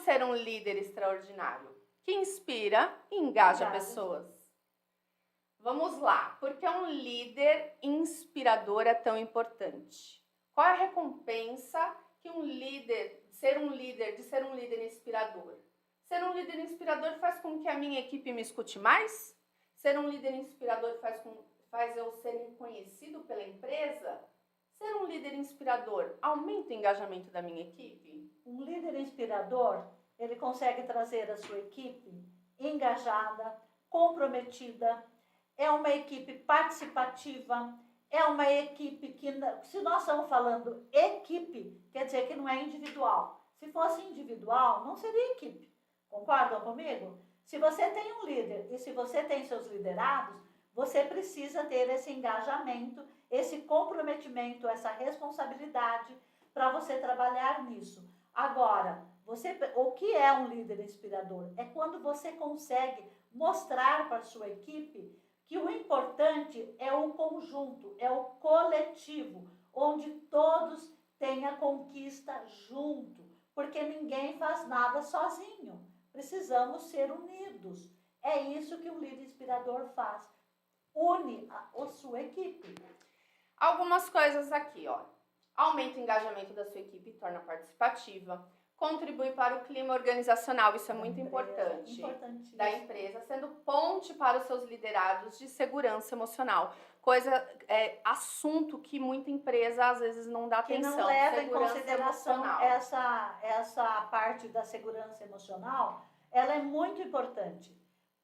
ser um líder extraordinário? Que inspira e engaja pessoas. Vamos lá, por que um líder inspirador é tão importante? Qual é a recompensa que de ser um líder inspirador? Ser um líder inspirador faz com que a minha equipe me escute mais? Ser um líder inspirador faz eu ser reconhecido pela empresa? Ser um líder inspirador aumenta o engajamento da minha equipe? Um líder inspirador, ele consegue trazer a sua equipe engajada, comprometida, é uma equipe participativa, é uma equipe que, se nós estamos falando equipe, quer dizer que não é individual. Se fosse individual, não seria equipe. Concordam comigo? Se você tem um líder e se você tem seus liderados, você precisa ter esse engajamento, esse comprometimento, essa responsabilidade para você trabalhar nisso. Agora, o que é um líder inspirador? É quando você consegue mostrar para a sua equipe que o importante é o conjunto, é o coletivo, onde todos têm a conquista junto, porque ninguém faz nada sozinho. Precisamos ser unidos. É isso que um líder inspirador faz. Une a sua equipe. Algumas coisas aqui, ó. Aumenta o engajamento da sua equipe, torna participativa, contribui para o clima organizacional, isso é muito importante, da empresa, sendo ponte para os seus liderados de segurança emocional. Assunto que muita empresa às vezes não dá atenção. Que não leva em consideração essa parte da segurança emocional, ela é muito importante.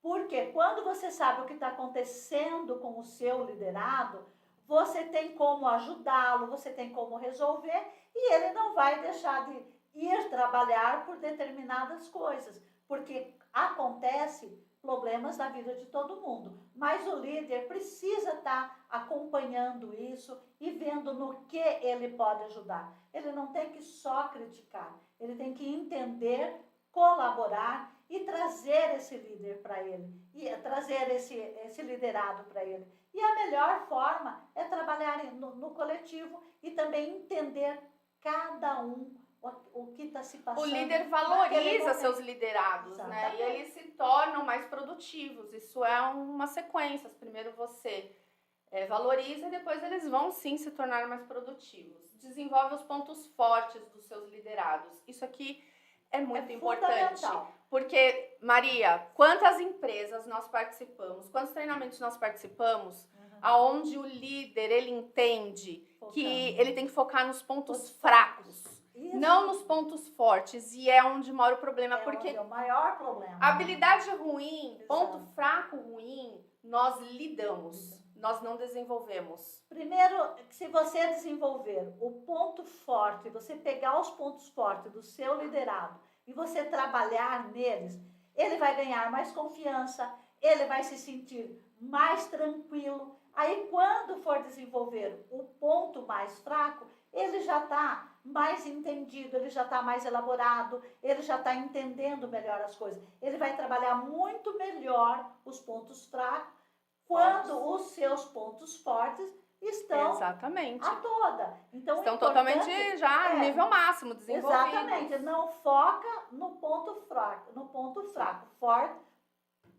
Porque quando você sabe o que está acontecendo com o seu liderado, você tem como ajudá-lo, você tem como resolver e ele não vai deixar de ir trabalhar por determinadas coisas, porque acontece problemas na vida de todo mundo, mas o líder precisa estar acompanhando isso e vendo no que ele pode ajudar. Ele não tem que só criticar, ele tem que entender, colaborar e trazer esse líder para ele, e trazer esse liderado para ele. E a melhor forma é trabalhar no coletivo e também entender cada um o que está se passando. O líder valoriza seus liderados, né? E eles se tornam mais produtivos. Isso é uma sequência. Primeiro você valoriza e depois eles vão sim se tornar mais produtivos. Desenvolve os pontos fortes dos seus liderados. Isso aqui é muito importante. Porque, Maria, quantas empresas nós participamos, quantos treinamentos nós participamos, aonde o líder, ele entende que ele tem que focar nos pontos fracos. Isso. Não nos pontos fortes, e é onde mora o problema, porque é o maior problema. Habilidade ruim, exato, ponto fraco ruim, nós lidamos, nós não desenvolvemos. Primeiro, se você desenvolver o ponto forte, você pegar os pontos fortes do seu liderado e você trabalhar neles, ele vai ganhar mais confiança, ele vai se sentir mais tranquilo. Aí, quando for desenvolver o ponto mais fraco, ele já está mais entendido, ele já está mais elaborado, ele já está entendendo melhor as coisas. Ele vai trabalhar muito melhor os pontos fracos quando os seus pontos fortes estão a toda. Então, estão totalmente já no nível máximo, desenvolvidos. Exatamente, não foca no ponto fraco,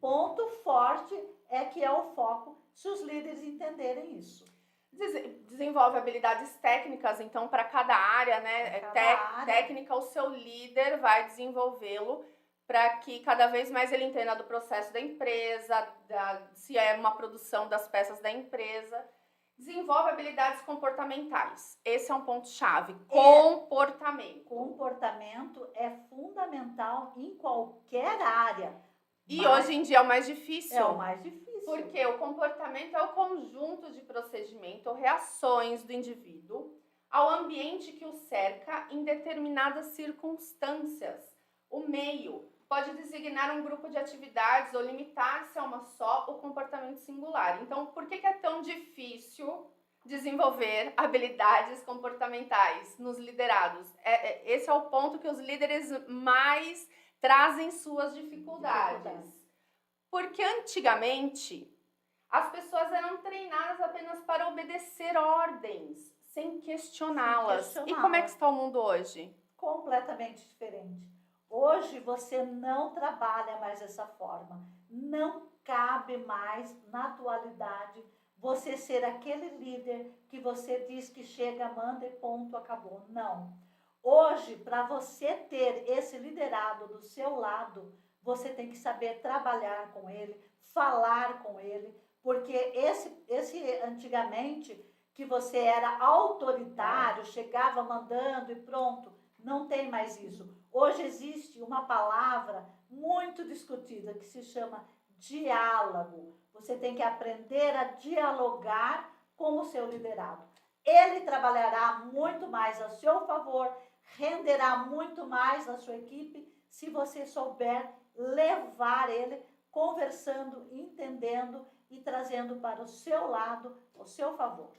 ponto forte é que é o foco, se os líderes entenderem isso. Desenvolve habilidades técnicas, então, para cada área, né? Técnica, o seu líder vai desenvolvê-lo para que cada vez mais ele entenda do processo da empresa, se é uma produção das peças da empresa. Desenvolve habilidades comportamentais. Esse é um ponto-chave. Comportamento. Comportamento é fundamental em qualquer área. E hoje em dia é o mais difícil. É o mais difícil. Porque o comportamento é o conjunto de procedimento ou reações do indivíduo ao ambiente que o cerca em determinadas circunstâncias. O meio pode designar um grupo de atividades ou limitar-se a uma só ou comportamento singular. Então, por que é tão difícil desenvolver habilidades comportamentais nos liderados? Esse é o ponto que os líderes mais trazem suas dificuldades. Porque antigamente as pessoas eram treinadas apenas para obedecer ordens, sem questioná-las. E como é que está o mundo hoje? Completamente diferente. Hoje você não trabalha mais dessa forma. Não cabe mais na atualidade você ser aquele líder que você diz que chega, manda e ponto, acabou. Não. Hoje, para você ter esse liderado do seu lado, você tem que saber trabalhar com ele, falar com ele, porque esse antigamente que você era autoritário, chegava mandando e pronto, não tem mais isso. Hoje existe uma palavra muito discutida que se chama diálogo. Você tem que aprender a dialogar com o seu liderado. Ele trabalhará muito mais a seu favor, renderá muito mais na sua equipe se você souber levar ele conversando, entendendo e trazendo para o seu lado, o seu favor.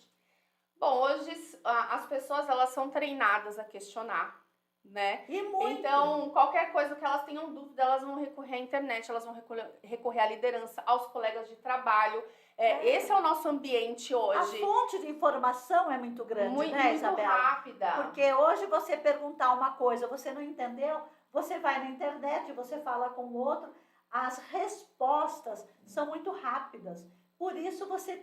Bom, hoje as pessoas elas são treinadas a questionar, né? E muito. Então, qualquer coisa que elas tenham dúvida, elas vão recorrer à internet, elas vão recorrer à liderança, aos colegas de trabalho. Esse é o nosso ambiente hoje. A fonte de informação é muito grande, né, Isabela? Muito rápida. Porque hoje você perguntar uma coisa, você não entendeu, você vai na internet, você fala com o outro, as respostas são muito rápidas. Por isso você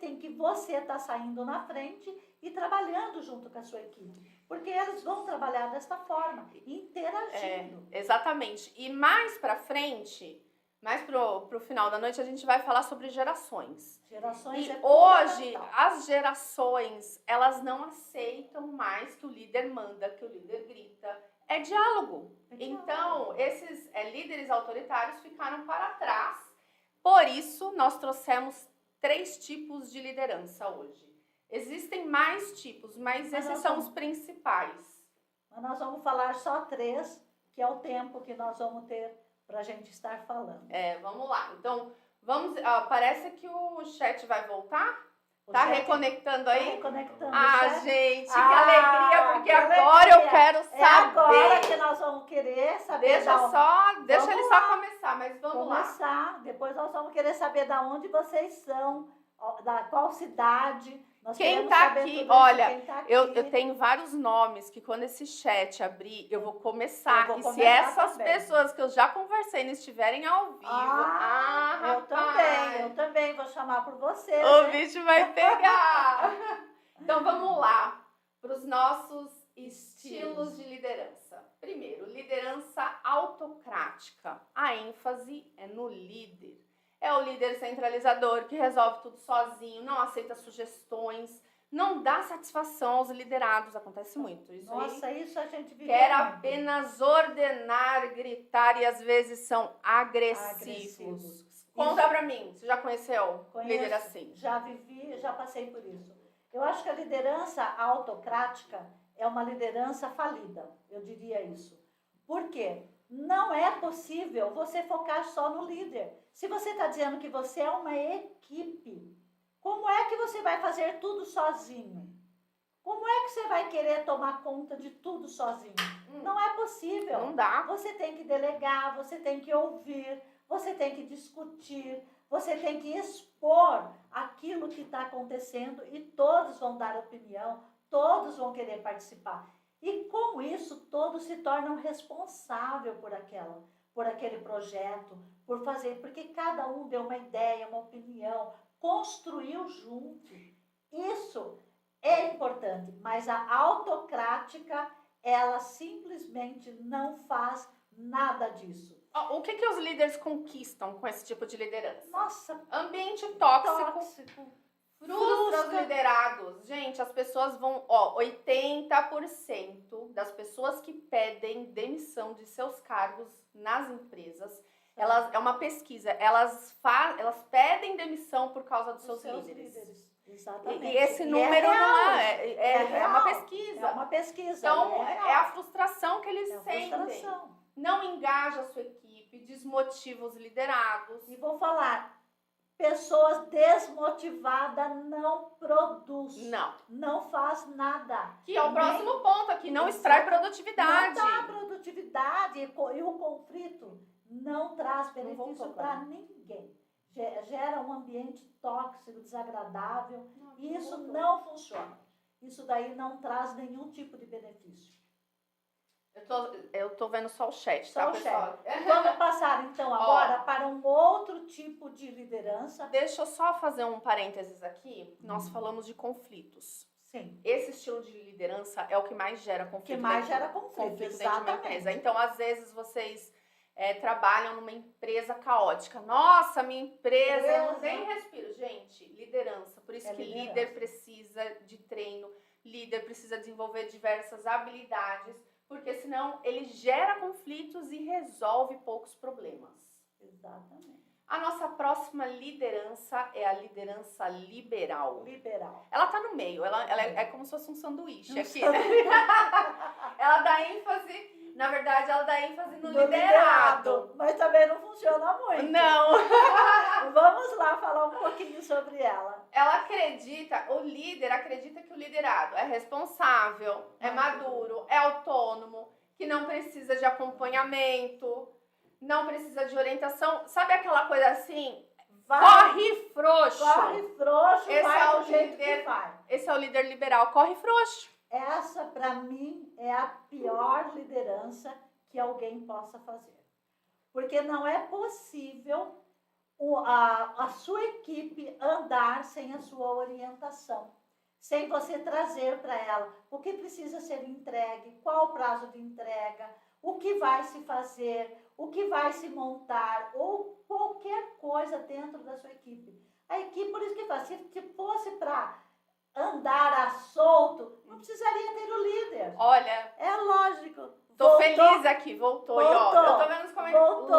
está saindo na frente e trabalhando junto com a sua equipe. Porque eles vão trabalhar desta forma, interagindo. Exatamente. E mais pra frente, mais pro final da noite, a gente vai falar sobre gerações. Gerações e é hoje, as gerações, elas não aceitam mais que o líder manda, que o líder grita. É diálogo. Então, esses líderes autoritários ficaram para trás. Por isso, nós trouxemos 3 tipos de liderança hoje. Existem mais tipos, mas esses são os principais. Mas nós vamos falar só 3, que é o tempo que nós vamos ter para a gente estar falando. Vamos lá. Então, parece que o chat vai voltar. Tá reconectando aí? Tá reconectando. Gente, que alegria, porque agora eu quero saber. Agora que nós vamos querer saber. Deixa ele só começar, mas vamos lá. Depois nós vamos querer saber de onde vocês são, da qual cidade. Quem tá aqui, olha, eu tenho vários nomes que quando esse chat abrir, eu vou começar. E se essas pessoas que eu já conversei não estiverem ao vivo... eu também vou chamar por vocês. O bicho vai pegar. Então vamos lá, para os nossos estilos de liderança. Primeiro, liderança autocrática. A ênfase é no líder. É o líder centralizador que resolve tudo sozinho, não aceita sugestões, não dá satisfação aos liderados. Acontece muito. Isso a gente vive. Quer apenas ordenar, gritar e às vezes são agressivos. Conta pra mim, você já conheceu líder assim? Já vivi, já passei por isso. Eu acho que a liderança autocrática é uma liderança falida, eu diria isso. Por quê? Não é possível você focar só no líder. Se você está dizendo que você é uma equipe, como é que você vai fazer tudo sozinho? Como é que você vai querer tomar conta de tudo sozinho? Não é possível. Não dá. Você tem que delegar, você tem que ouvir, você tem que discutir, você tem que expor aquilo que está acontecendo e todos vão dar opinião, todos vão querer participar. E com isso, todos se tornam responsáveis por aquele projeto, por fazer, porque cada um deu uma ideia, uma opinião, construiu junto. Isso é importante, mas a autocrática, ela simplesmente não faz nada disso. O que os líderes conquistam com esse tipo de liderança? Nossa, ambiente tóxico. Frustra os liderados. Gente, as pessoas vão... 80% das pessoas que pedem demissão de seus cargos nas empresas, é uma pesquisa, elas pedem demissão por causa dos seus líderes. Exatamente. E esse número não é uma pesquisa. É uma pesquisa. Então, é a frustração que eles sentem. Frustração. Não engaja a sua equipe, desmotiva os liderados. E vou falar... Pessoas desmotivadas não produzem. Não faz nada. Que é o próximo ponto aqui, não extrai produtividade. Não dá produtividade e o conflito não traz benefício para ninguém. Gera um ambiente tóxico, desagradável e isso não funciona. Isso daí não traz nenhum tipo de benefício. Eu tô vendo só o chat, Só tá, o pessoal? Vamos passar, então, agora para um outro tipo de liderança. Deixa eu só fazer um parênteses aqui. Nós falamos de conflitos. Sim. Esse estilo de liderança é o que mais gera conflito. Que mais gera conflito, Dentro de uma exatamente. empresa. Então, às vezes, vocês trabalham numa empresa caótica. Nossa, minha empresa, eu não tem respiro. Gente, liderança. Por isso que liderança. líder precisa de treino, líder precisa desenvolver diversas habilidades, porque senão ele gera conflitos e resolve poucos problemas. Exatamente. A nossa próxima liderança é a liderança liberal. Liberal. Ela tá no meio, ela é como se fosse um sanduíche aqui, né? Ela dá ênfase, na verdade, ela dá ênfase no liderado. Mas também não funciona muito. Não. Vamos lá falar um pouquinho sobre ela. Ela acredita, o líder acredita que o liderado é responsável, é maduro, é autônomo, que não precisa de acompanhamento, não precisa de orientação. Sabe aquela coisa assim? Corre frouxo. Corre frouxo, Esse vai é do o jeito líder, que vai. Esse é o líder liberal, corre frouxo. Essa, para mim, é a pior liderança que alguém possa fazer. Porque não é possível a sua equipe andar sem a sua orientação, sem você trazer para ela o que precisa ser entregue, qual o prazo de entrega, o que vai se fazer, o que vai se montar, ou qualquer coisa dentro da sua equipe. A equipe, por isso que faz, se fosse para andar a solto, não precisaria ter o líder. Olha, é lógico. Tô feliz aqui, voltou. E ó, eu tô vendo os comentários.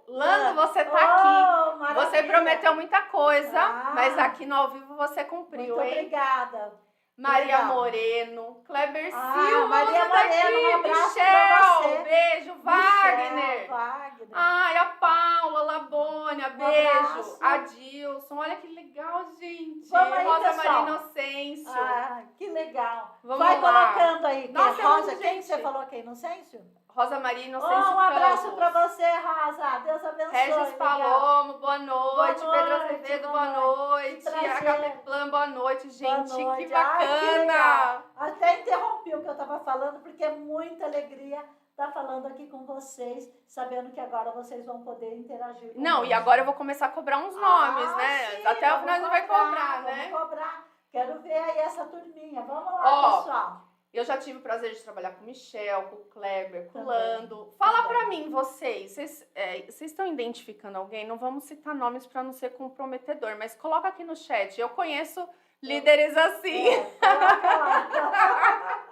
Lando, você tá aqui. Maravilha. Você prometeu muita coisa, mas aqui no ao vivo você cumpriu, muito hein? Obrigada. Maria Moreno, Kleber Silva, Maria Moreno, um abraço Michel, pra você. Beijo, Wagner. Wagner. Ai, a Paula, Labônia, beijo. Adilson, olha que legal, gente. Vamos aí, Rosa pessoal. Maria Inocêncio. Que legal. Vamos Vai lá. colocando aí. Nossa, Rosa, quem você falou que é Inocêncio? Rosa Maria Inocêncio um abraço Campos. pra você, Rosa. Deus abençoe. Regis Palomo, boa noite. Boa Pedro noite, Azevedo, boa boa noite. HP Plan, boa noite, gente. Boa noite. Que bacana. Até interrompi o que eu estava falando, porque é muita alegria estar falando aqui com vocês, sabendo que agora vocês vão poder interagir com Não, nós. e agora eu vou começar a cobrar uns nomes, né? Sim, até o final a gente vai cobrar, né? Vamos cobrar. Quero ver aí essa turminha. Vamos lá, pessoal. Eu já tive o prazer de trabalhar com o Michel, com o Kleber, com o Lando. Fala pra mim, vocês estão identificando alguém? Não vamos citar nomes para não ser comprometedor, mas coloca aqui no chat. Eu conheço líderes assim. Coloca lá.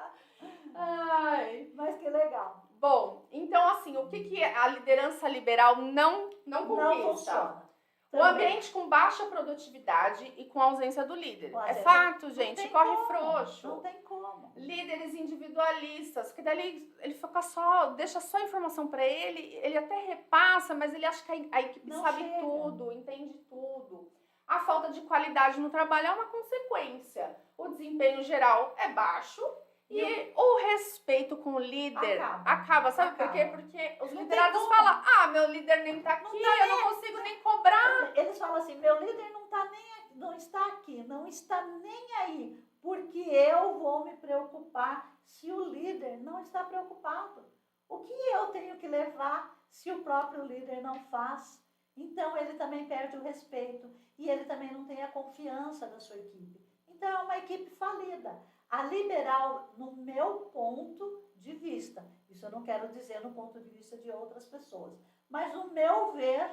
Ai. Mas que legal. Bom, então assim, o que a liderança liberal não conquista? Não funciona. O ambiente com baixa produtividade e com ausência do líder. É fato, gente, corre frouxo. Não tem como. Líderes individualistas, porque dali ele fica deixa só a informação para ele até repassa, mas ele acha que a equipe não sabe chega. tudo, entende tudo. A falta de qualidade no trabalho é uma consequência. O desempenho geral é baixo. E o respeito com o líder acaba, sabe por quê? Porque os liderados falam, meu líder nem tá aqui, eu não consigo nem cobrar. Eles falam assim, meu líder não está aqui, não está nem aí, porque eu vou me preocupar se o líder não está preocupado. O que eu tenho que levar se o próprio líder não faz? Então ele também perde o respeito e ele também não tem a confiança da sua equipe. Então é uma equipe falida. A liberal, no meu ponto de vista, isso eu não quero dizer no ponto de vista de outras pessoas, mas no meu ver,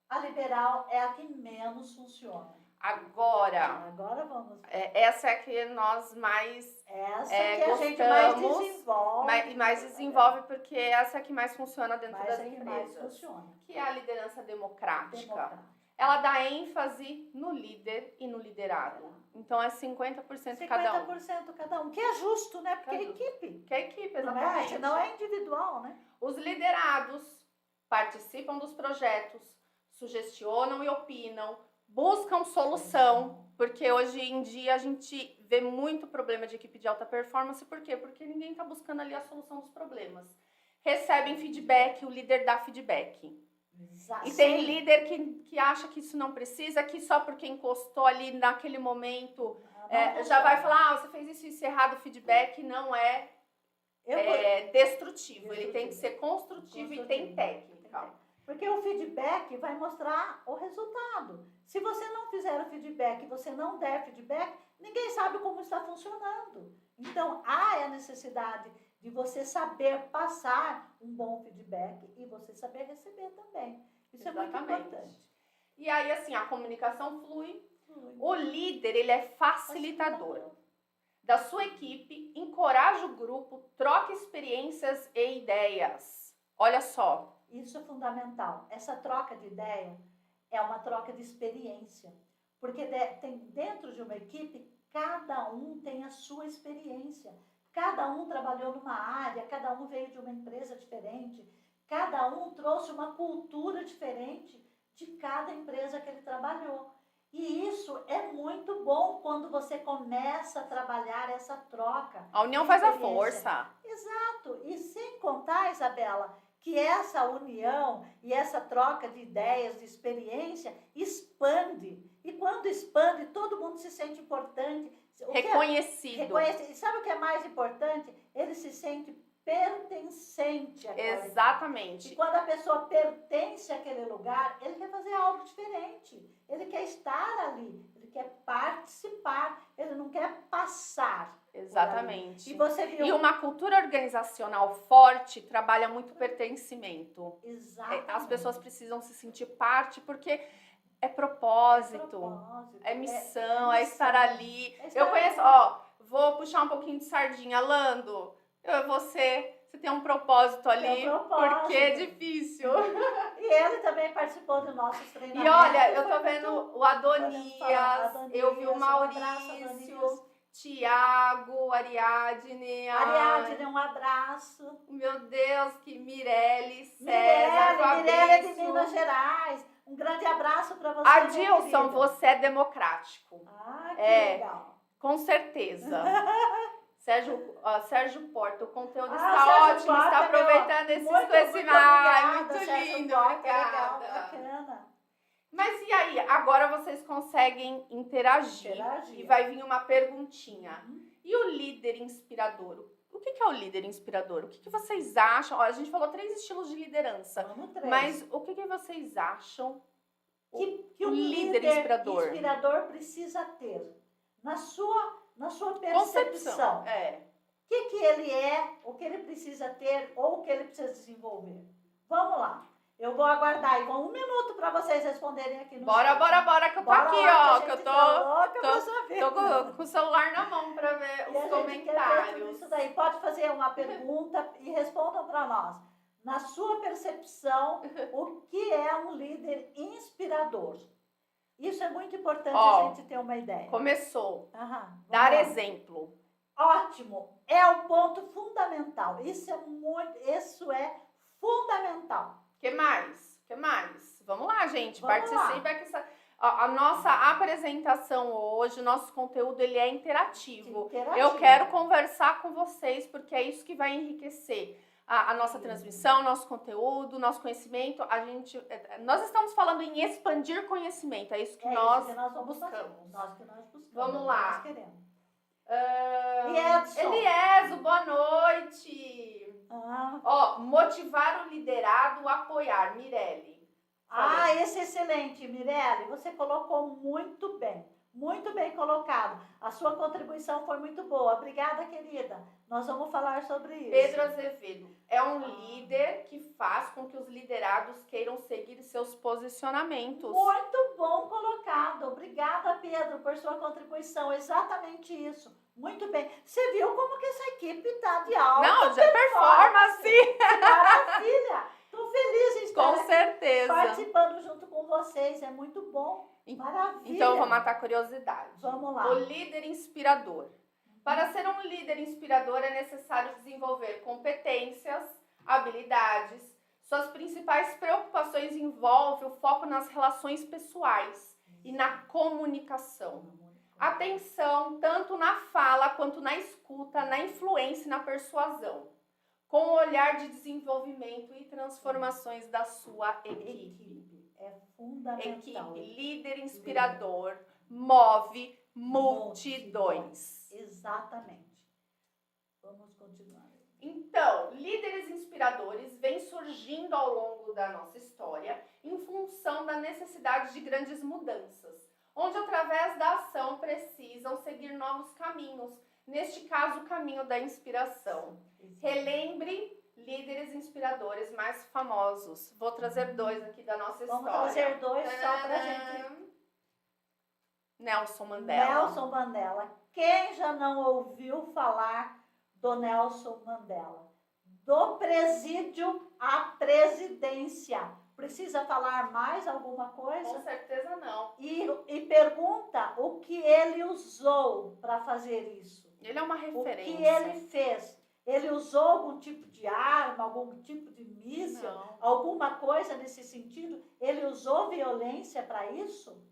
a liberal é a que menos funciona. Agora vamos. Essa é a que nós mais essa que gostamos, a gente mais desenvolve. Mais desenvolve porque essa é a que mais funciona dentro das empresas. Mais funciona. Que é a liderança democrática. Ela dá ênfase no líder e no liderado. Então é 50% cada um. 50% cada um, que é justo, né? Porque é equipe. Que é equipe, exatamente. Não é individual, né? Os liderados participam dos projetos, sugestionam e opinam, buscam solução, porque hoje em dia a gente vê muito problema de equipe de alta performance. Por quê? Porque ninguém está buscando ali a solução dos problemas. Recebem feedback, o líder dá feedback. Exato. E tem líder que acha que isso não precisa, que só porque encostou ali naquele momento já vai falar, você fez isso errado, o feedback não é destrutivo. Ele tem que ser construtivo e tem técnica. Porque o feedback vai mostrar o resultado. Se você não fizer o feedback, você não der feedback, ninguém sabe como está funcionando. Então, há a necessidade de você saber passar um bom feedback e você saber receber também. Isso é muito importante. E aí, assim, a comunicação flui. O líder, ele é facilitador da sua equipe, encoraja o grupo, troca experiências e ideias. Olha só. Isso é fundamental. Essa troca de ideia é uma troca de experiência. Porque tem dentro de uma equipe, cada um tem a sua experiência. Cada um trabalhou numa área, cada um veio de uma empresa diferente, cada um trouxe uma cultura diferente de cada empresa que ele trabalhou. E isso é muito bom quando você começa a trabalhar essa troca. A união faz a força. Exato. E sem contar, Isabela, que essa união e essa troca de ideias, de experiência, expande. E quando expande, todo mundo se sente importante. Reconhecido. E sabe o que é mais importante? Ele se sente pertencente àquela Exatamente. E quando a pessoa pertence àquele lugar, ele quer fazer algo diferente. Ele quer estar ali, ele quer participar, ele não quer passar. Exatamente. E você viu... E uma cultura organizacional forte trabalha muito pertencimento. Exatamente. As pessoas precisam se sentir parte porque é propósito, é missão, é estar ali. Eu conheço, vou puxar um pouquinho de sardinha, Lando. Você tem um propósito ali, porque é difícil. E ele também participou dos nossos treinamentos. E olha, eu tô vendo o Adonias, eu vi o Maurício, Tiago, Ariadne. Ariadne, um abraço. Meu Deus, que Mirelle, César, Mirelle é de Minas Gerais. Um grande abraço para você, Adilson, você é democrático. Que legal. Com certeza. Sérgio Porta, o conteúdo está ótimo, está aproveitando esses conhecimentos. Muito lindo, obrigada. Bacana. Mas e aí, agora vocês conseguem interagir. E vai vir uma perguntinha. E o líder inspirador? O que é o líder inspirador? O que vocês acham? Olha, a gente falou 3 estilos de liderança. Mas o que vocês acham que um líder inspirador precisa ter na sua percepção? O que ele é, o que ele precisa ter ou o que ele precisa desenvolver? Vamos lá. Eu vou aguardar, Ivon, 1 minuto para vocês responderem aqui no Bora, que eu tô aqui, que eu tô com o celular na mão para ver os comentários. Isso daí. Pode fazer uma pergunta e respondam para nós. Na sua percepção, o que é um líder inspirador? Isso é muito importante a gente ter uma ideia. Começou. Dar exemplo. Ótimo. É o ponto fundamental. Isso é fundamental. Que mais? Vamos lá, gente. Participe. A nossa apresentação hoje, o nosso conteúdo, ele é interativo. Eu quero conversar com vocês, porque é isso que vai enriquecer a nossa transmissão, nosso conteúdo, nosso conhecimento. Nós estamos falando em expandir conhecimento. É isso que nós buscamos. Vamos lá. Nós queremos. Eliezo, boa noite. Motivar o liderado, apoiar. Mirelle. Esse é excelente, Mirelle. Você colocou muito bem. Muito bem colocado. A sua contribuição foi muito boa. Obrigada, querida. Nós vamos falar sobre isso. Pedro Azevedo. É um líder que faz com que os liderados queiram seguir seus posicionamentos. Muito bom colocado. Obrigada, Pedro, por sua contribuição. Exatamente isso. Muito bem. Você viu como que essa equipe está de alta performance. Maravilha. Estou feliz em estar com certeza participando junto com vocês. É muito bom. Maravilha. Então, eu vou matar a curiosidade. Vamos lá. O líder inspirador. Para ser um líder inspirador, é necessário desenvolver competências, habilidades. Suas principais preocupações envolvem o foco nas relações pessoais e na comunicação. Atenção, tanto na fala quanto na escuta, na influência e na persuasão. Com o olhar de desenvolvimento e transformações da sua equipe. É fundamental. Líder inspirador, move multidões. Exatamente. Vamos continuar. Então, líderes inspiradores vêm surgindo ao longo da nossa história em função da necessidade de grandes mudanças, onde através da ação precisam seguir novos caminhos, neste caso o caminho da inspiração. Relembre líderes inspiradores mais famosos. Vou trazer 2 aqui da nossa Vamos história. trazer 2 só pra gente. Nelson Mandela. Nelson Mandela. Quem já não ouviu falar do Nelson Mandela? Do presídio à presidência. Precisa falar mais alguma coisa? Com certeza não. E pergunta o que ele usou para fazer isso. Ele é uma referência. O que ele fez. Ele usou algum tipo de arma, algum tipo de míssil, Não. alguma coisa nesse sentido? Ele usou violência para isso?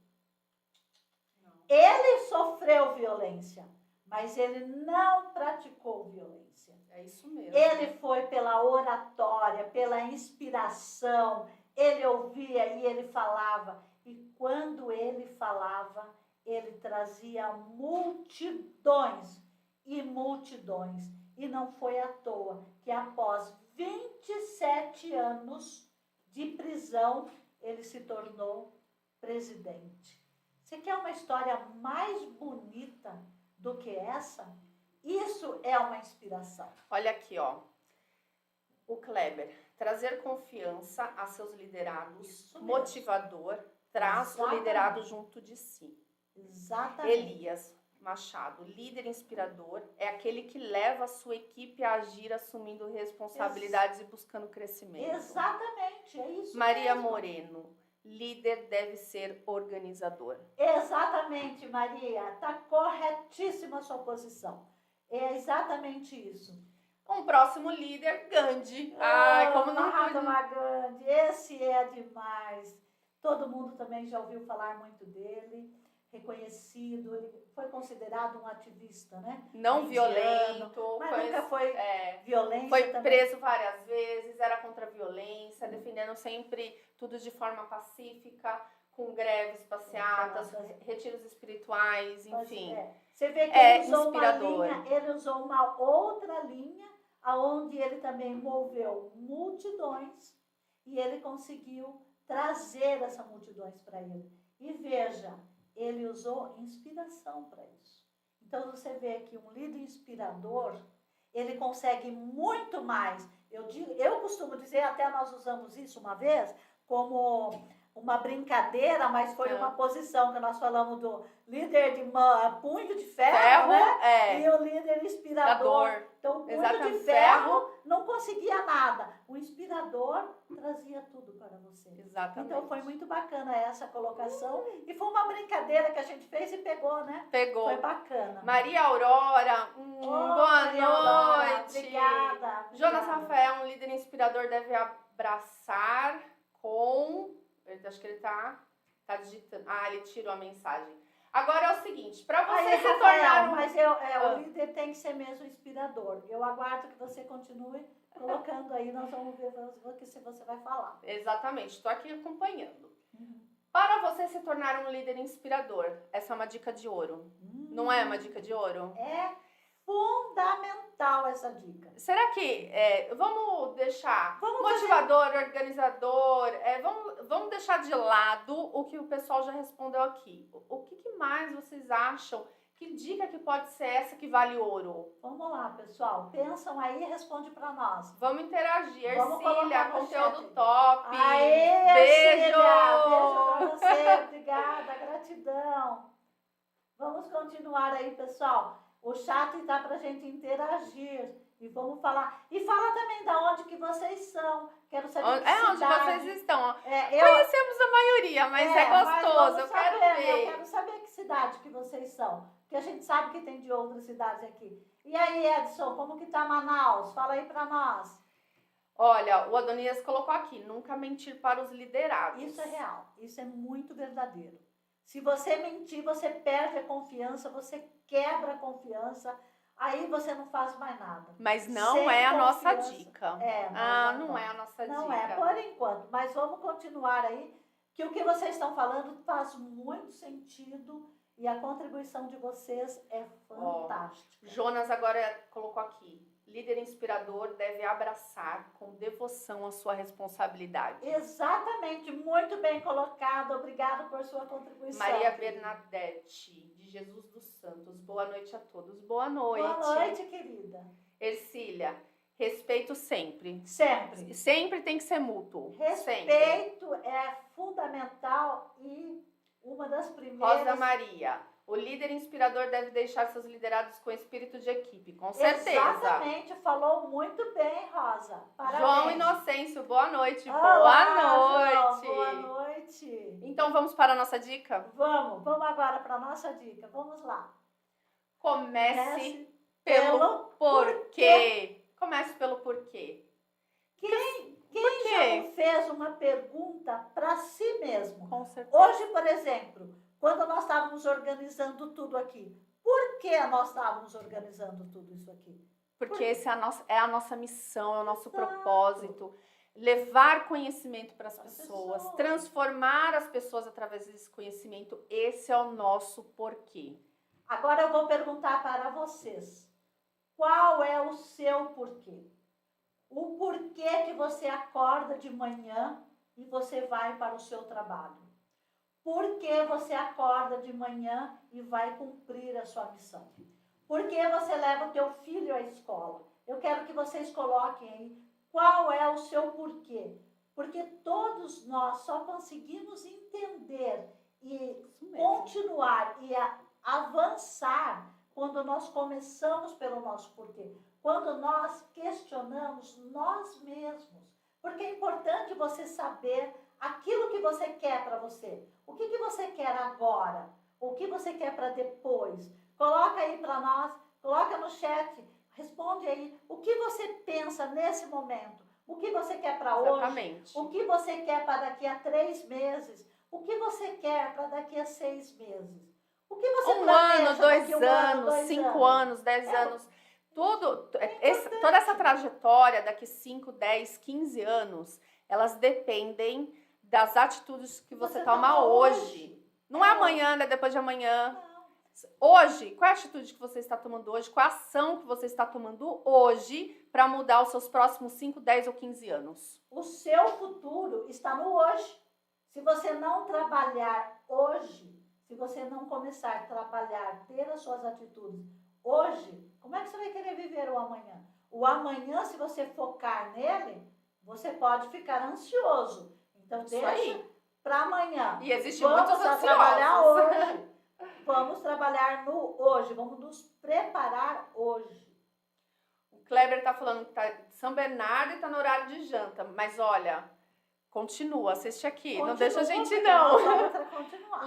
Não. Ele sofreu violência, mas ele não praticou violência. É isso mesmo. Ele foi pela oratória, pela inspiração, ele ouvia e ele falava. E quando ele falava, ele trazia multidões e multidões. E não foi à toa que após 27 anos de prisão, ele se tornou presidente. Você quer uma história mais bonita do que essa? Isso é uma inspiração. Olha aqui, ó. O Kleber, trazer confiança a seus liderados, Isso mesmo. motivador, traz o Exatamente. liderado junto de si. Exatamente. Elias Machado, líder inspirador, é aquele que leva a sua equipe a agir assumindo responsabilidades e buscando crescimento. Exatamente, é isso Maria mesmo. Moreno, líder deve ser organizador. Exatamente, Maria. Está corretíssima a sua posição. É exatamente isso. Um próximo líder, Gandhi. Ai, como não Mahatma Gandhi, esse é demais. Todo mundo também já ouviu falar muito dele. Reconhecido, ele foi considerado um ativista, né? não Indiano, violento, mas nunca foi violência foi também. preso várias vezes, era contra a violência, defendendo sempre tudo de forma pacífica, com greves, passeatas, retiros espirituais, enfim. Você vê que ele usou inspirador. ele usou uma outra linha, aonde ele também moveu multidões e ele conseguiu trazer essa multidões para ele. E veja, ele usou inspiração para isso. Então você vê que um líder inspirador, ele consegue muito mais. Eu costumo dizer, até nós usamos isso uma vez, como uma brincadeira, mas foi uma posição que nós falamos do líder de punho de ferro, né? E o líder inspirador. Então, o punho de ferro não conseguia nada. O inspirador trazia tudo para você. Exatamente. Então, foi muito bacana essa colocação. E foi uma brincadeira que a gente fez e pegou, né? Pegou. Foi bacana. Maria Aurora, boa Maria Aurora, noite. Obrigada. Jonas Rafael, um líder inspirador, deve abraçar com... Acho que ele tá digitando. Ele tirou a mensagem. Agora é o seguinte, para você se tornar Mas o líder tem que ser mesmo inspirador. Eu aguardo que você continue colocando aí, nós vamos ver se você vai falar. Exatamente, estou aqui acompanhando. Para você se tornar um líder inspirador, essa é uma dica de ouro. Não é uma dica de ouro? É fundamental essa dica. Será que vamos deixar motivador, organizador, vamos deixar de lado o que o pessoal já respondeu aqui. O que mais vocês acham? Que dica que pode ser essa que vale ouro? Vamos lá, pessoal. Pensam aí e responde para nós. Vamos interagir. Vamos Ercília, conteúdo top. Aê, beijo! Ercília, beijo para você. Obrigada, gratidão. Vamos continuar aí, pessoal. O chat está para a gente interagir e vamos falar. E fala também da onde que vocês são. Quero saber que onde cidade. vocês estão. Conhecemos a maioria, mas é gostoso. Mas eu quero ver. Eu quero saber que cidade que vocês são. Porque a gente sabe que tem de outras cidades aqui. E aí, Edson, como que tá Manaus? Fala aí para nós. Olha, o Adonias colocou aqui, nunca mentir para os liderados. Isso é real. Isso é muito verdadeiro. Se você mentir, você perde a confiança, você quebra a confiança, aí você não faz mais nada. Mas não Sem é a nossa confiança. dica. Não é a nossa dica. Não é, por enquanto. Mas vamos continuar aí, que o que vocês estão falando faz muito sentido e a contribuição de vocês é fantástica. Jonas agora colocou aqui, Líder inspirador deve abraçar com devoção a sua responsabilidade. Exatamente, muito bem colocado. Obrigada por sua contribuição. Maria querida. Bernadette, de Jesus dos Santos. Boa noite a todos. Boa noite. Boa noite, querida. Ercília, respeito sempre. Sempre. Sempre tem que ser mútuo. Sempre. Respeito é fundamental e uma das primeiras... Rosa Maria, o líder inspirador deve deixar seus liderados com espírito de equipe, com certeza. Exatamente, falou muito bem, Rosa. Parabéns. João Inocêncio, boa noite. Olá, boa noite. João, boa noite. Então vamos para a nossa dica? Vamos agora para a nossa dica. Vamos lá. Comece pelo porquê. Comece pelo porquê. Quem Por já quê? não fez uma pergunta para si mesmo? Com certeza. Hoje, por exemplo, quando nós estávamos organizando tudo aqui, por que nós estávamos organizando tudo isso aqui? Porque essa é a nossa missão, é o nosso propósito. Levar conhecimento para as pessoas, transformar as pessoas através desse conhecimento. Esse é o nosso porquê. Agora eu vou perguntar para vocês. Qual é o seu porquê? O porquê que você acorda de manhã e você vai para o seu trabalho? Por que você acorda de manhã e vai cumprir a sua missão? Por que você leva o teu filho à escola? Eu quero que vocês coloquem aí qual é o seu porquê. Porque todos nós só conseguimos entender e continuar e avançar quando nós começamos pelo nosso porquê. Quando nós questionamos nós mesmos. Porque é importante você saber aquilo que você quer para você. O que você quer agora? O que você quer para depois? Coloca aí para nós, coloca no chat, responde aí o que você pensa nesse momento. O que você quer para hoje? O que você quer para daqui a 3 meses? O que você quer para daqui a 6 meses? O que você ano, 2 anos, 5 anos, 10 anos. Toda essa trajetória daqui 5, 10, 15 anos, elas dependem das atitudes que você toma hoje. Não é amanhã, não é depois de amanhã. Hoje, qual é a atitude que você está tomando hoje? Qual a ação que você está tomando hoje para mudar os seus próximos 5, 10 ou 15 anos? O seu futuro está no hoje. Se você não trabalhar hoje, se você não começar a trabalhar, ter as suas atitudes hoje, como é que você vai querer viver o amanhã? O amanhã, se você focar nele, você pode ficar ansioso. Então, deixa para amanhã. E existe muitos ansiosos. Trabalhar hoje. Vamos trabalhar no hoje. Vamos nos preparar hoje. O Kleber está falando que está de São Bernardo e está no horário de janta. Mas olha, continua, assiste aqui. Não deixa a gente não.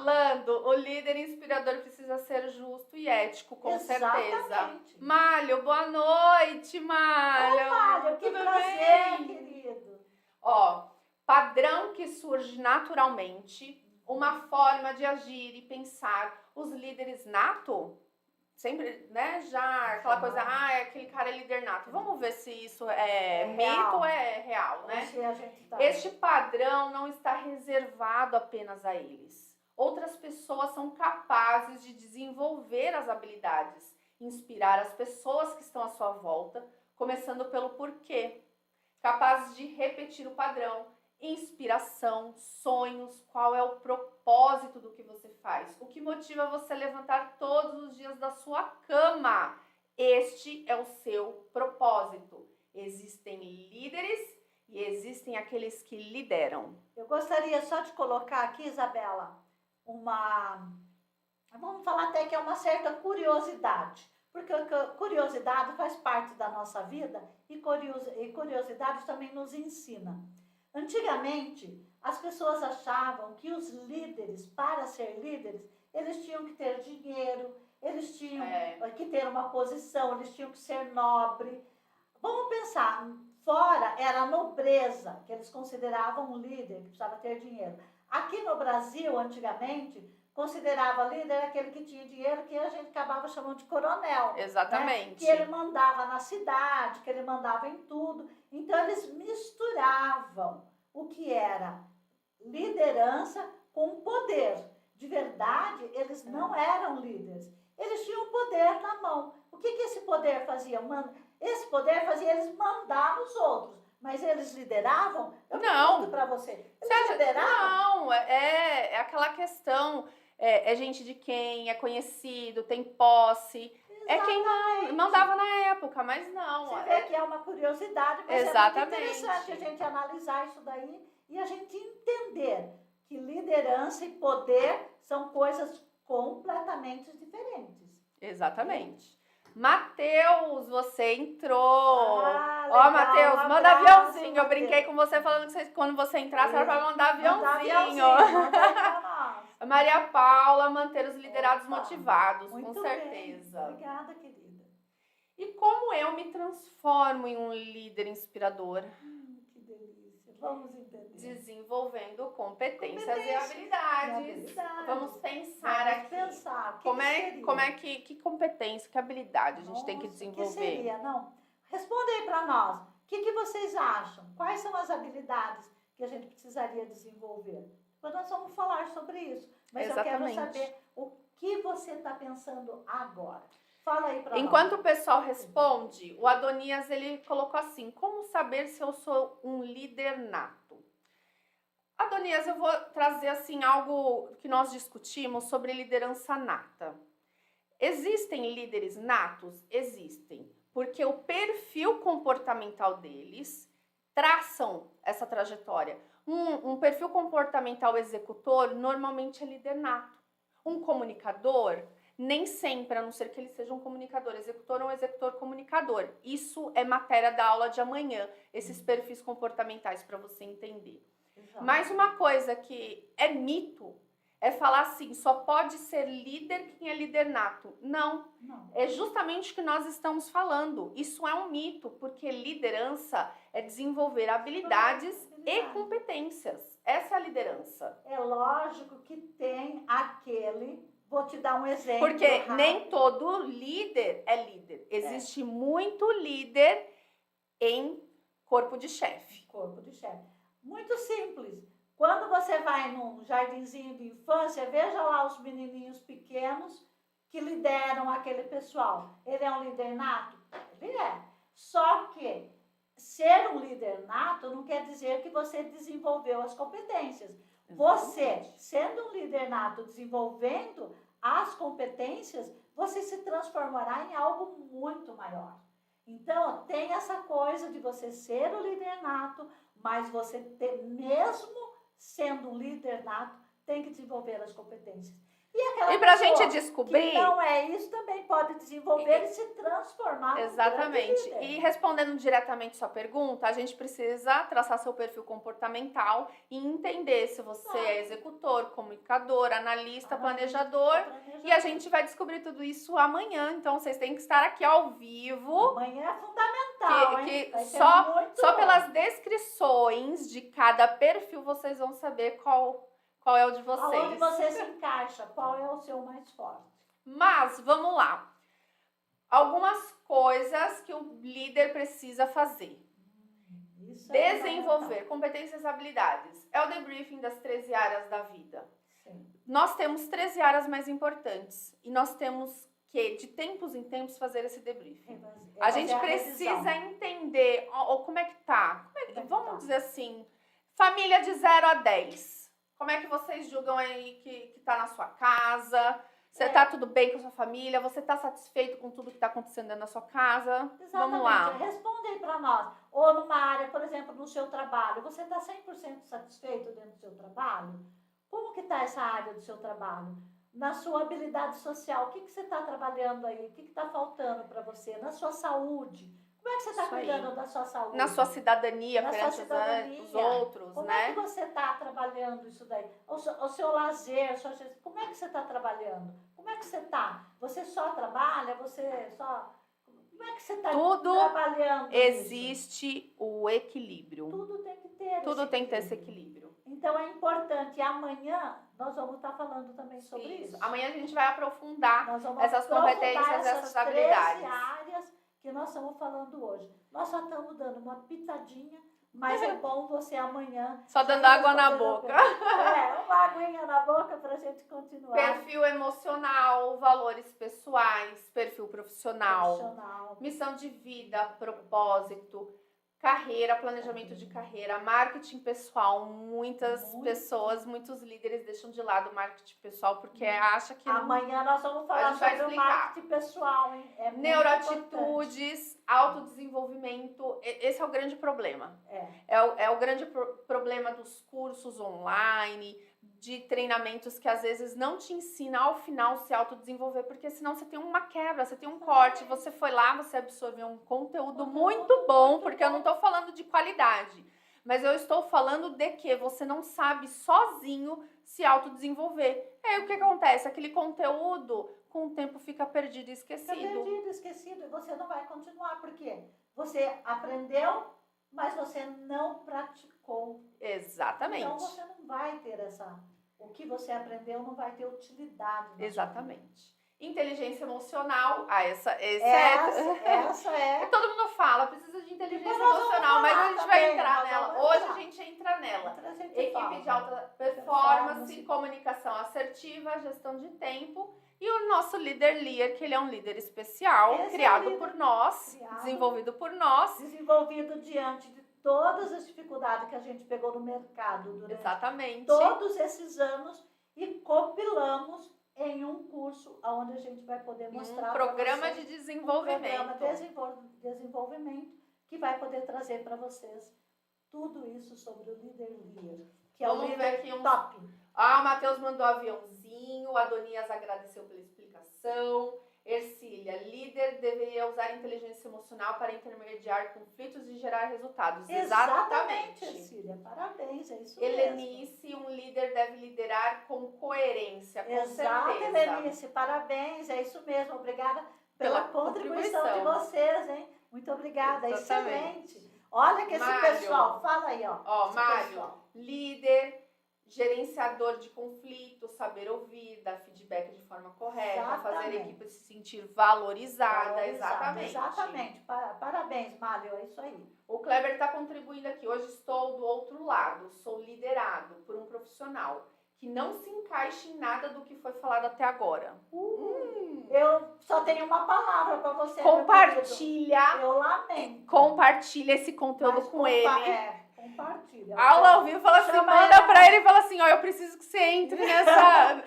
Lando, o líder inspirador precisa ser justo e ético, com certeza. Malho, boa noite, Malho. Oi, Malho, que prazer, querido. Ó, padrão que surge naturalmente, uma forma de agir e pensar. Os líderes nato, sempre, né, já aquela coisa, é aquele cara é líder nato. Vamos ver se isso é mito ou é real, né? Este padrão não está reservado apenas a eles. Outras pessoas são capazes de desenvolver as habilidades, inspirar as pessoas que estão à sua volta, começando pelo porquê. Capazes de repetir o padrão, inspiração, sonhos, qual é o propósito do que você faz, o que motiva você a levantar todos os dias da sua cama. Este é o seu propósito. Existem líderes e existem aqueles que lideram. Eu gostaria só de colocar aqui, Isabela, vamos falar até que é uma certa curiosidade. Porque curiosidade faz parte da nossa vida e curiosidade também nos ensina. Antigamente, as pessoas achavam que os líderes, para ser líderes, eles tinham que ter dinheiro, eles tinham que ter uma posição, eles tinham que ser nobre. Vamos pensar, fora era a nobreza, que eles consideravam um líder, que precisava ter dinheiro. Aqui no Brasil, antigamente, considerava líder aquele que tinha dinheiro, que a gente acabava chamando de coronel. Exatamente. Né? Que ele mandava na cidade, que ele mandava em tudo. Então, eles misturavam o que era liderança com poder. De verdade, eles não eram líderes. Eles tinham poder na mão. O que esse poder fazia? Esse poder fazia eles mandar nos outros, mas eles lideravam? Eu Não. pergunto para você. Você Lideravam? não, é aquela questão, é gente de quem, é conhecido, tem posse. É quem mandava na época, mas não. Você vê que é uma curiosidade, mas Exatamente. é muito interessante a gente analisar isso daí e a gente entender que liderança e poder são coisas completamente diferentes. Exatamente. Matheus, você entrou. Ó, Matheus, manda aviãozinho. Eu brinquei com você falando que quando você entrar, você era pra mandar aviãozinho. Maria Paula, manter os liderados motivados, muito com certeza. Bem. Obrigada, querida. E como eu me transformo em um líder inspirador? Que delícia. Vamos entender. Desenvolvendo competências e habilidades. Vamos pensar aqui. Que competência, que habilidade a gente tem que desenvolver? O que seria? Não. Responda aí para nós. O que vocês acham? Quais são as habilidades que a gente precisaria desenvolver? Depois nós vamos falar sobre isso. Mas Exatamente. Eu quero saber o que você está pensando agora. Fala aí para nós. Enquanto o pessoal responde, o Adonias ele colocou assim: como saber se eu sou um líder nato? Adonias, eu vou trazer assim algo que nós discutimos sobre liderança nata. Existem líderes natos? Existem, porque o perfil comportamental deles traçam essa trajetória. Um perfil comportamental executor normalmente é líder nato. Um comunicador, nem sempre, a não ser que ele seja um comunicador executor ou um executor comunicador. Isso é matéria da aula de amanhã, esses perfis comportamentais para você entender. Exato. Mas uma coisa que é mito é falar assim, só pode ser líder quem é líder nato. Não. É justamente o que nós estamos falando. Isso é um mito, porque liderança é desenvolver habilidades e competências. Essa é a liderança. É lógico que tem aquele... Vou te dar um exemplo. Porque nem todo líder é líder. Existe muito líder em corpo de chefe. Corpo de chefe. Muito simples. Quando você vai num jardinzinho de infância, veja lá os menininhos pequenos que lideram aquele pessoal. Ele é um líder nato? Ele é. Só que ser um líder nato não quer dizer que você desenvolveu as competências. Você, sendo um líder nato, desenvolvendo as competências, você se transformará em algo muito maior. Então, tem essa coisa de você ser o líder nato, mas você mesmo sendo um líder nato, tem que desenvolver as competências. E para a gente descobrir... que não é isso, também pode desenvolver e se transformar. Exatamente. E respondendo diretamente sua pergunta, a gente precisa traçar seu perfil comportamental e entender se você é executor, comunicador, analista, planejador. E a gente vai descobrir tudo isso amanhã. Então, vocês têm que estar aqui ao vivo. Amanhã é fundamental, que só pelas descrições de cada perfil, vocês vão saber qual é o de vocês. Onde você se encaixa, qual é o seu mais forte. Mas, vamos lá. Algumas coisas que o líder precisa fazer. Desenvolver competências e habilidades. É o debriefing das 13 áreas da vida. Sim. Nós temos 13 áreas mais importantes. E nós temos que, de tempos em tempos, fazer esse debriefing. A gente precisa entender como é que tá. Vamos dizer assim, família de 0 a 10. Como é que vocês julgam aí que tá na sua casa? Você tá tudo bem com a sua família? Você tá satisfeito com tudo que tá acontecendo dentro da sua casa? Exatamente. Vamos lá. Responda aí pra nós. Ou numa área, por exemplo, no seu trabalho. Você tá 100% satisfeito dentro do seu trabalho? Como que tá essa área do seu trabalho? Na sua habilidade social, o que você tá trabalhando aí? O que tá faltando para você? Na sua saúde? Como é que você está cuidando da sua saúde? Na sua cidadania, perante os outros, como né? Como é que você está trabalhando isso daí? O seu lazer, como é que você está trabalhando? Como é que você está? Você só trabalha? Você só... Como é que você está trabalhando existe isso? O equilíbrio. Tudo tem que ter tem que ter esse equilíbrio. Então é importante. E amanhã nós vamos estar falando também sobre isso. Amanhã a gente vai aprofundar essas competências, essas habilidades. 13 áreas que nós estamos falando hoje. Nós só estamos dando uma pitadinha Mas é bom você amanhã... Só dando água na boca. Uma aguinha na boca pra gente continuar. Perfil emocional, valores pessoais, perfil profissional, missão de vida, propósito, carreira, planejamento de carreira, marketing pessoal. Muitas pessoas, muitos líderes deixam de lado o marketing pessoal porque acha que... Amanhã nós vamos falar sobre o marketing pessoal, hein? É neuroatitudes, autodesenvolvimento, esse é o grande problema. É o grande problema dos cursos online, de treinamentos que às vezes não te ensina ao final se autodesenvolver, porque senão você tem uma quebra, você tem um corte, você foi lá, você absorveu um conteúdo muito bom, porque eu não estou falando de qualidade, mas eu estou falando de que você não sabe sozinho se autodesenvolver. E aí o que acontece? Aquele conteúdo, com o tempo, fica perdido e esquecido. Fica perdido, esquecido, e você não vai continuar, porque você aprendeu, mas você não praticou. Exatamente. Então você não vai ter o que você aprendeu não vai ter utilidade. Exatamente. Inteligência emocional. Essa é. Todo mundo fala, precisa de inteligência emocional, mas a gente vai entrar nela. Hoje a gente entra nela. Equipe de alta performance, comunicação assertiva, gestão de tempo. E o nosso líder Lear, que ele é um líder especial, criado por nós, desenvolvido por nós. Desenvolvido diante de todas as dificuldades que a gente pegou no mercado durante todos esses anos e compilamos em um curso onde a gente vai poder mostrar um programa de desenvolvimento. Um programa de desenvolvimento que vai poder trazer para vocês tudo isso sobre o líder Lear, que é o líder top. O Matheus mandou aviãozinho, o Adonias agradeceu pela explicação. Ercília, líder deveria usar inteligência emocional para intermediar conflitos e gerar resultados. Exatamente, Ercília. Parabéns, é isso Helenice, mesmo. Um líder deve liderar com coerência, com certeza. Helenice, parabéns, é isso mesmo. Obrigada pela contribuição de vocês, hein? Muito obrigada, excelente. Olha que esse pessoal, fala aí, ó. Mário, líder, gerenciador de conflitos, saber ouvir, dar feedback de forma correta, fazer a equipe se sentir valorizada. Exatamente. Parabéns, Mário, é isso aí. O Kleber está contribuindo aqui. Hoje estou do outro lado, sou liderado por um profissional que não se encaixa em nada do que foi falado até agora. Eu só tenho uma palavra para você. Compartilha. Eu lamento. Compartilha esse conteúdo com ele. Compartilha. Aula ao vivo, fala assim, manda pra ele e fala assim, eu preciso que você entre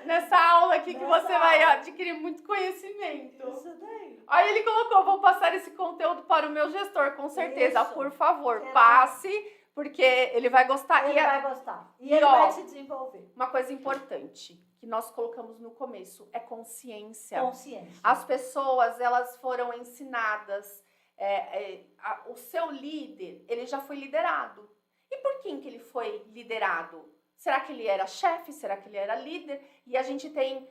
nessa aula aqui que você vai adquirir muito conhecimento. Isso daí. Aí ele colocou, vou passar esse conteúdo para o meu gestor, com certeza. Por favor, passe, porque ele vai gostar. Ele vai gostar. E ele vai se desenvolver. Uma coisa importante que nós colocamos no começo é consciência. Consciência. As pessoas, elas foram ensinadas, o seu líder, ele já foi liderado. E por quem que ele foi liderado? Será que ele era chefe? Será que ele era líder? E a gente tem...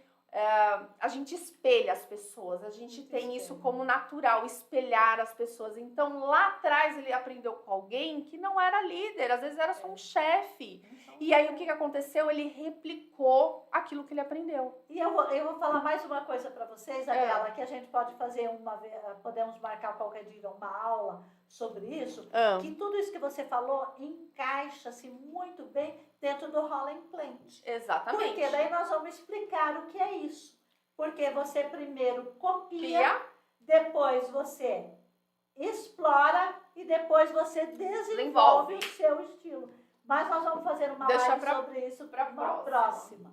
a gente espelha as pessoas, a gente tem isso como natural, espelhar as pessoas. Então, lá atrás, ele aprendeu com alguém que não era líder, às vezes era só um chefe. E aí, o que aconteceu? Ele replicou aquilo que ele aprendeu. E eu vou falar mais uma coisa para vocês, Adela, que a gente pode fazer podemos marcar qualquer dia uma aula sobre isso, que tudo isso que você falou encaixa-se muito bem dentro do Role and Plant. Exatamente. Porque daí nós vamos explicar o que é isso. Porque você primeiro copia, depois você explora e depois você desenvolve o seu estilo. Mas nós vamos fazer uma live sobre isso para uma próxima.